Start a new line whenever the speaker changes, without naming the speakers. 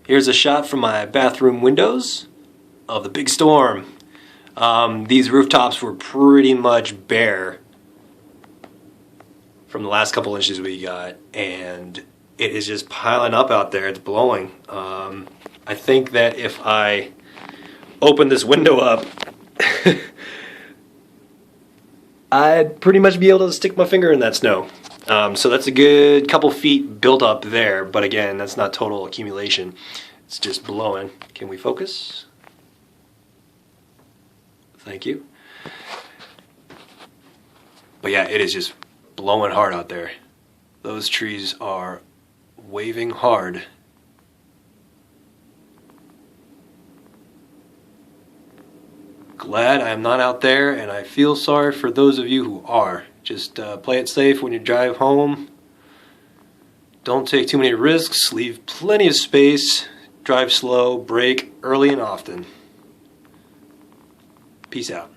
Here's a shot from my bathroom windows of the big storm. These rooftops were pretty much bare from the last couple inches we got, and it is just piling up out there. It's blowing. I think that if I open this window up, I'd pretty much be able to stick my finger in that snow. So that's a good couple feet built up there, but again, that's not total accumulation. It's just blowing. Can we focus? Thank you. But yeah, it is just blowing hard out there. Those trees are waving hard. Glad I'm not out there, and I feel sorry for those of you who are. Just play it safe when you drive home. Don't take too many risks. Leave plenty of space. Drive slow. Brake early and often. Peace out.